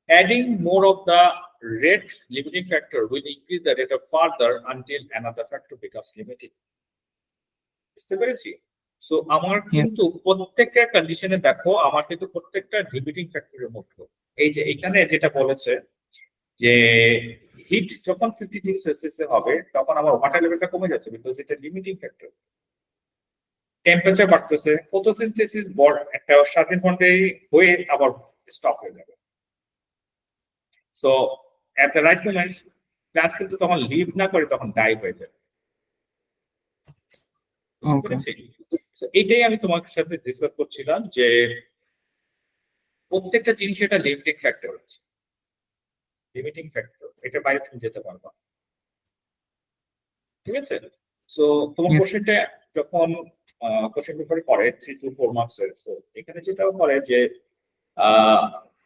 Adding more of the rate limiting factor will increase the rate of further until another factor becomes limiting. বুঝতে পেরেছি? So আমার কিন্তু প্রত্যেকটা কন্ডিশনে দেখো আমার কিন্তু প্রত্যেকটা লিমিটিং ফ্যাক্টরের মধ্যে এই যে এখানে যেটা বলেছে যে হিট যখন 50 ডিগ্রি সেলসিয়াস হবে তখন আমার ওয়াটার লেভেলটা কমে যাচ্ছে বিকজ এটা লিমিটিং ফ্যাক্টর টেম্পারেচার বাড়তেছে ফটোসিনথেসিস একটা সার্টেন পয়েন্টে হয়ে আবার স্টপ হয়ে যাবে So at the right moment, plants কিন্তু তখন লিভ না করে তখন ডাই হয়ে যায়। ওকে এটাই আমি তোমার সাথে ডিসকাস করছিলাম যে প্রত্যেকটা জিনিস এটা লিমিটিং ফ্যাক্টর আছে লিমিটিং ফ্যাক্টর এটা বাইরে তুমি যেতে পারবা ঠিক আছে সো তোমার কোশ্চেনটা যখন কোশ্চেন পেপারে পড়ে 3 to 4 মার্কস এর সো এখানে যেটাও করে যে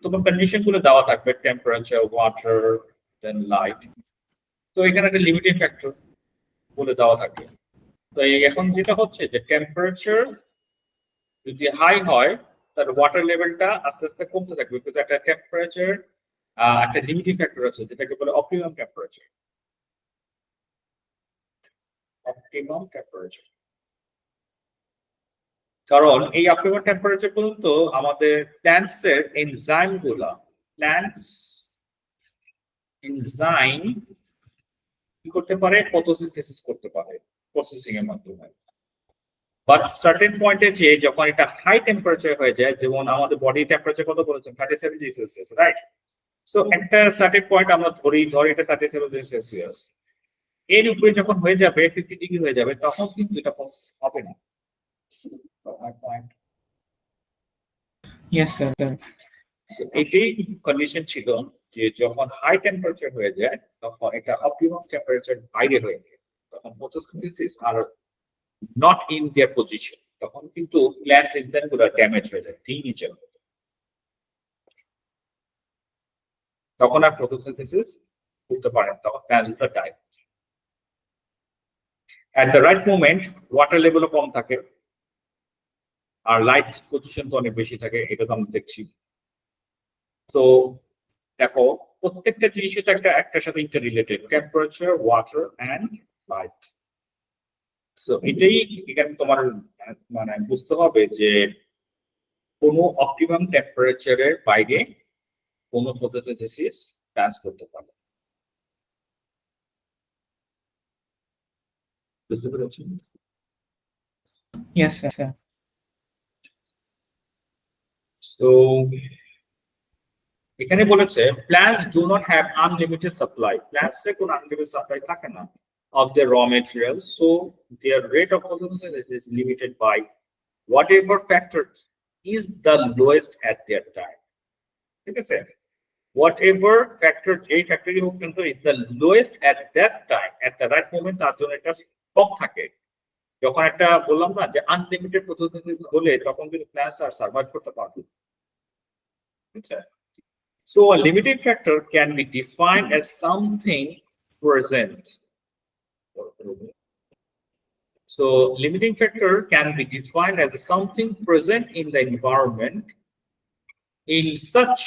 তোমার কন্ডিশন গুলো দেওয়া থাকবে টেম্পারেচার ওয়াটার দেন লাইট তো এখানে একটা লিমিটিং ফ্যাক্টর বলে দেওয়া থাকবে তো এখন যেটা হচ্ছে যে টেম্পারেচার যদি হাই হয় তার ওয়াটার লেভেলটা আস্তে আস্তে কমতে থাকবে কিন্তু একটা টেম্পারেচার একটা লিমিটিং ফ্যাক্টর আছে যেটাকে বলে অপটিমাম টেম্পারেচার কারণ এই অপটিমাম টেম্পারেচার পর্যন্ত আমাদের প্ল্যান্টস এর এনজাইম গুলা প্ল্যান্টস এনজাইম কি করতে পারে, ফটোসিনথেসিস করতে পারে প্রসেসিং এর মাধ্যমে। বাট সার্টেন পয়েন্টে যে যখন এটা হাই টেম্পারেচার হয়ে যায়, যেমন আমাদের বডি টেম্পারেচার কত বলেছেন 37 ডিগ্রি সেলসিয়াস, রাইট? সো একটা সার্টেন পয়েন্ট আমরা ধরি এটা 37 ডিগ্রি সেলসিয়াস, এর উপরে যখন হয়ে যাবে 50 ডিগ্রি হয়ে যাবে, তখন কিন্তু এটা প্রসেস হবে না। Yes sir. So, এটাই কন্ডিশন ছিল যে যখন হাই টেম্পারেচার হয়ে যায় তখন এটা অপটিমাম টেম্পারেচার বাইরে হয়ে যায়, তখন photosynthesis are not in their position, তখন কিন্তু প্ল্যান্টস এনজাইম গুলো ড্যামেজ হয়ে যায়, নিচে হয়ে যায়। তখন আর ফটোসিনথেসিস করতে পারে না, তখন প্ল্যান্টস গুলো die. At the right moment water লেভেলও কম থাকে আর লাইট পজিশন তো অনেক বেশি থাকে, এটা তো আমরা দেখছি। সো দেখো প্রত্যেকটা জিনিসই তো একটার সাথে interrelated, temperature, water and light. So এটাই এখানে তোমার মানে বুঝতে হবে যে কোনো অপটিমাম টেম্পারেচারের বাইরে কোনো ফটোসিনথেসিস ডান্স করতে পারে। বুঝতে পেরেছি? Yes sir. সো এখানে বলেছে plants do not have unlimited supply, plants এর কোনো unlimited supply থাকে না of their raw materials, so their rate of photosynthesis is limited by whatever factor is the lowest at their time. ঠিক আছে, whatever factor, যে factory হোক কিন্তু is the lowest at that time, at the right moment, তার জন্য এটা কম থাকে। যখন একটা বললাম না যে আনলিমিটেড ফটোসিনথেসিস হলে তখন কিন্তু প্ল্যান্টস আর সার্ভাইভ করতে পারবে। বুঝছো? So a limiting factor can be defined as something present. So limiting factor can be defined as something present in the environment in such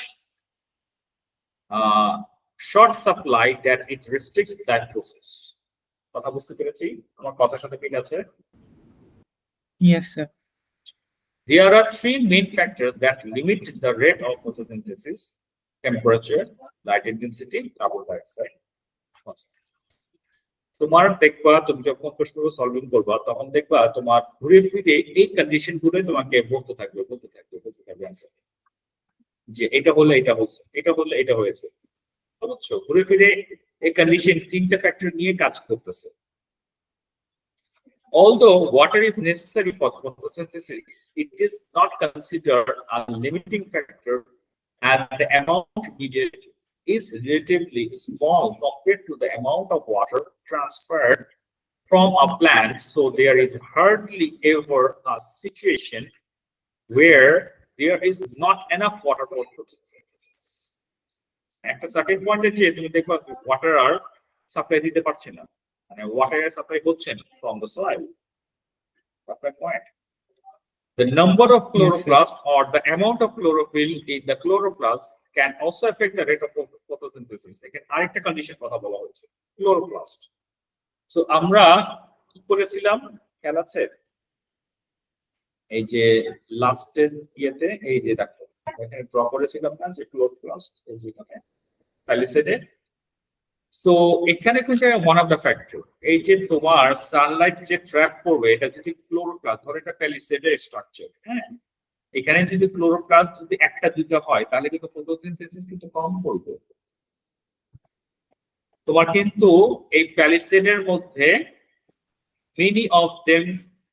short supply that it restricts that process. কথা বুঝতে পেরেছি? আমার কথার সাথে ঠিক আছে? Yes sir. There are three main factors that limit the rate of photosynthesis: temperature, light intensity, carbon dioxide. তোমার দেখবা তুমি যখন প্রশ্নগুলো সলভিং করবা তখন দেখবা তোমার ঘুরে ফিরে এই কন্ডিশন গুলো তোমাকে বলতে থাকবে অ্যান্সার, যে এটা হলে এটা হচ্ছে, এটা হলে এটা হয়েছে। বুঝছো? ঘুরে ফিরে এই কন্ডিশন তিনটা ফ্যাক্টর নিয়ে কাজ করতেছে। Although water is necessary for photosynthesis, it is not considered a limiting factor as the amount needed is relatively small compared to the amount of water transferred from a plant. So there is hardly ever a situation where there is not enough water for photosynthesis. একটা certain পয়েন্টে যে তুমি দেখবা water আর supply দিতে পারছে না, মানে ওয়াটারের supply হচ্ছে না from the soil. Point. The number of chloroplasts or the amount of chlorophyll in the chloroplast can also affect the rate of photosynthesis. এখানে আরেকটা কন্ডিশন কথা বলা হয়েছে, ক্লোরোপ্লাস্ট। সো আমরা কি করেছিলাম খেয়াল আছে? এই যে লাস্টের ইয়েতে এই যে দেখো এখানে ড্র করেছিলাম না যে ক্লোরোপ্লাস্ট এই যে এখানে প্যালিসেডে। সো এখানে কিন্তু ওয়ান অফ দ্য ফ্যাক্টর, এই যে তোমার সানলাইট যে ট্র্যাপ করবে এটা যদি ক্লোরোপ্লাস্ট, ধরো এটা প্যালিসেডের স্ট্রাকচার, হ্যাঁ, এখানে যদি ক্লোরোপ্লাস্ট যদি একটা দুটো হয় তাহলে কিন্তু ফটোসিনথেসিস কিন্তু কম করবে। তোমার কিন্তু এই প্যালিসেডের মধ্যে মেনি অফ দেম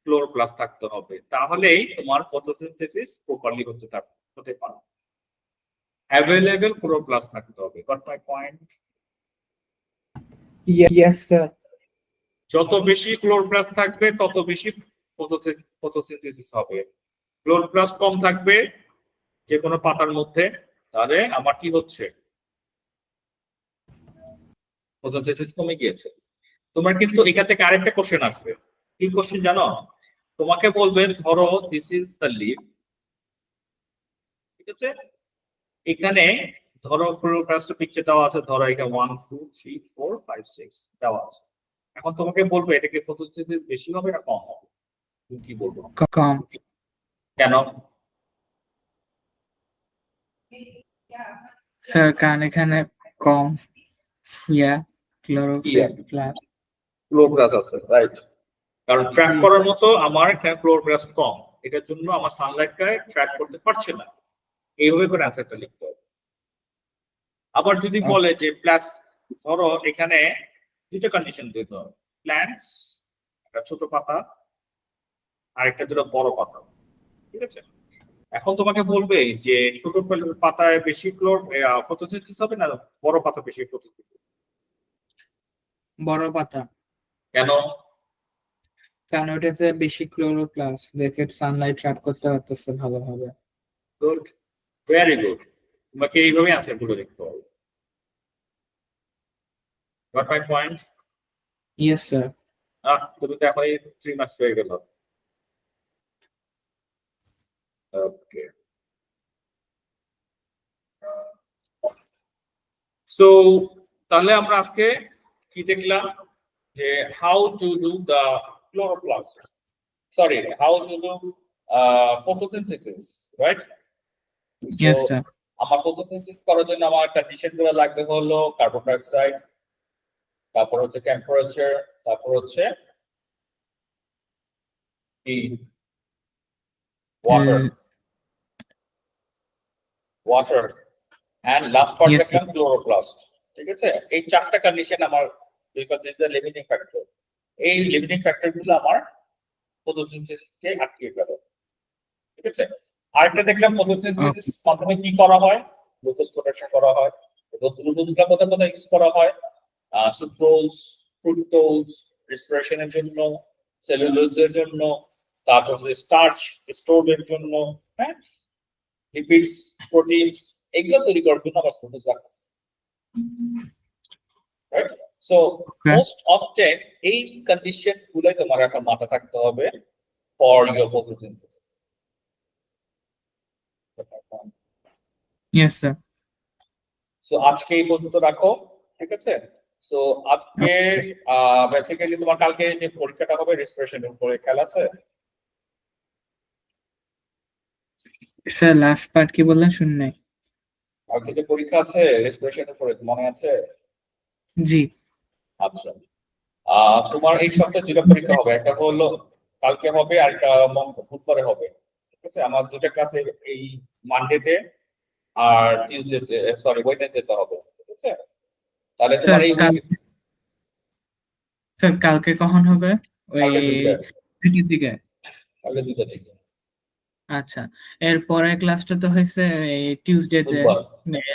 ক্লোরোপ্লাস্ট থাকতে হবে, তাহলেই তোমার ফটোসিনথেসিস প্রপারলি হতে পারে। অ্যাভেলেবল ক্লোরোপ্লাস্ট থাকতে হবে। Got my point? Yes sir. যত বেশি ক্লোরোপ্লাস্ট থাকবে তত বেশি ফটোসিনথেসিস হবে। ক্লোরোপ্লাস্ট কম থাকবে যে কোনো পাতার মধ্যে, তাহলে আমার কি হচ্ছে, ফটোসিনথেসিস কমে গিয়েছে। তোমার কিন্তু এখান থেকে আরেকটা কোশ্চেন আসবে। কি কোশ্চেন জানো? তোমাকে বলবে ধরো দিস ইজ দ্য লিভ, ঠিক আছে, এখানে ধরো ক্লোরোপ্লাস্টের পিকচার দেওয়া আছে, ধরো এখানে 1 2 3 4 5 6 দেওয়া আছে। এখন তোমাকে বলবে এটা কি ফটোসিনথেসিস বেশি হবে না কম হবে? তুমি কি বলবো? কম। কেন? স্যার কারণ এখানে কম ইয়া Yeah. ক্লোরোপ্লাস্ট ক্লোরোপ্লাস আছে, রাইট? কারণ ট্র্যাক করার মতো আমার এখানে ক্লোরোপ্লাস কম, এটার জন্য আমার সানলাইটকে ট্র্যাক করতে পারছে না। এইভাবে করে অ্যান্সারটা লিখতে হবে। আবার যদি বলে যে প্লাস, ধরো এখানে দুটো কন্ডিশন দিতে হবে, প্ল্যান্টস একটা ছোট পাতা আর একটা দুটো বড় পাতা, ঠিক আছে? এখন তোমাকে বলবে যে ছোট পাতায় বেশি ফটোসিনথেসিস হবে না বড় পাতা বেশি ফটোসিনথেসিস? বড় পাতা, কেন? কারণ ওটাতে বেশি ক্লোরোপ্লাস্ট দেখে সানলাইট ট্র্যাপ করতে পারতেছে ভালোভাবে। Good, very good. তোমাকে এইভাবে অ্যান্সার গুলো লিখতে হবে। Got my point? Yes sir. তুমি তো এখন 3 মার্কস পেয়ে গেল। ওকে, সো তাহলে আমরা আজকে কি দেখলাম যে how to do the chloroplast, sorry how to do photosynthesis, right? Yes sir. আমার ফটোসিনথেসিস করার জন্য আমার কন্ডিশন গুলো লাগবে হলো কার্বন ডাই অক্সাইড, তারপর হচ্ছে টেম্পারেচার, তারপর হচ্ছে কি water, water and last part Yes, দেখলাম ক্লোরোপ্লাস্ট। ঠিক আছে, এই চারটা কন্ডিশন আমার, because this the limiting factor, এই লিমিটিং ফ্যাক্টর গুলো আমার ফটোসিনথেসিসকে আটকে ফেলে। ঠিক আছে, আরেকটা দেখলাম ফটোসিনথেসিস মাধ্যমে কি করা হয়, গ্লুকোজ প্রোডাকশন করা হয়। গ্লুকোজগুলো কোথায় কোথায় ইউজ করা হয়? সুক্রোজ, ফ্রুক্টোজ রেসপিরেশনের জন্য, সেলুলোজের জন্য, তারপর স্টার্চ স্টোরের জন্য, হ্যাঁ, লিপিডস, প্রোটিনস, এগুলো তৈরি করার জন্য আবার গ্লুকোজ লাগছে, রাইট? সো মোস্ট অফটেন এই কন্ডিশন গুলোই তোমার এখন মাথা থাকতে হবে for your photosynthesis. Yes sir. So আজকে এই পর্যন্ত রাখো, ঠিক আছে? সো আজকে বেসিক্যালি তোমার কালকে যে পরীক্ষাটা হবে রেসপিরেশনের উপরে খেয়াল আছে? স্যার লাস্ট পার্ট কি বললেন শুনি নাই। কালকে যে পরীক্ষা আছে রেসপিরেশনের উপরে মনে আছে? জি। আচ্ছা, তোমার এই সপ্তাহে দুটো পরীক্ষা হবে, একটা হলো কালকে হবে আর একটা বুধবারে হবে। ঠিক আছে, আমার দুটো ক্লাস এই মানডেতে আর টিউসডেতে, সরি ওয়েডনেসডেতে হবে। ঠিক আছে, তাহলে স্যার তোমার এই স্যার কালকে কখন হবে? ওই কালকে দুইটা, 2টার দিকে। কালকে দুটো থেকে আচ্ছা, এর পরের ক্লাসটা তো হয়েছে টিউসডেতে বুধবার।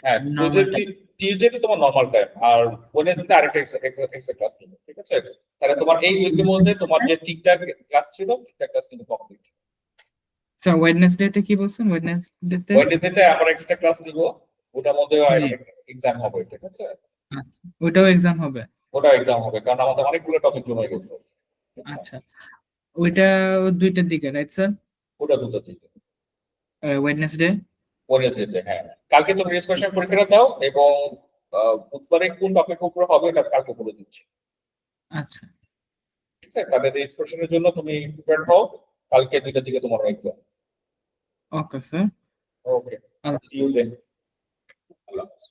হ্যাঁ, নরমাল টাইম। টিউসডেতে তোমার নরমাল টাইম আর ওয়েডনেসডেতে আরেকটা এক্সট্রা ক্লাস নিবে। ঠিক আছে, তাহলে তোমার এই উইকের মধ্যে তোমার যে তিনটা ক্লাস ছিল তিনটা ক্লাস কিন্তু কমপ্লিট। স্যার ওয়েডনেসডেতে কি বলছেন? ওয়েডনেসডেতে ওয়েডনেসডেতে আমরা এক্সট্রা ক্লাস নিব, ওটার মধ্যে জি। এক্সাম হবে। ঠিক আছে, আচ্ছা, ওটাও এক্সাম হবে। ওটা এক্সাম হবে কারণ আমাদের অনেকগুলো টপিক জমে গেছে। আচ্ছা, ওইটা 2টার দিকে রাইট স্যার? ওটা দুটো থেকে ওয়েডনেসডে। ওয়েডনেসডে। হ্যাঁ, কালকে তুমি রেজিস্ট্রেশন পরীক্ষাটা দাও এবং বুধবারে কোন টপিক উপরে হবে এটা কালকে বলে দিচ্ছি। আচ্ছা, ঠিক আছে, তাহলে রেজিস্ট্রেশনের জন্য তুমি প্রিপেয়ার হও, কালকে 2টা থেকে তোমার exam. Okay sir. Okay, see you then. আল্লাহ হাফেজ।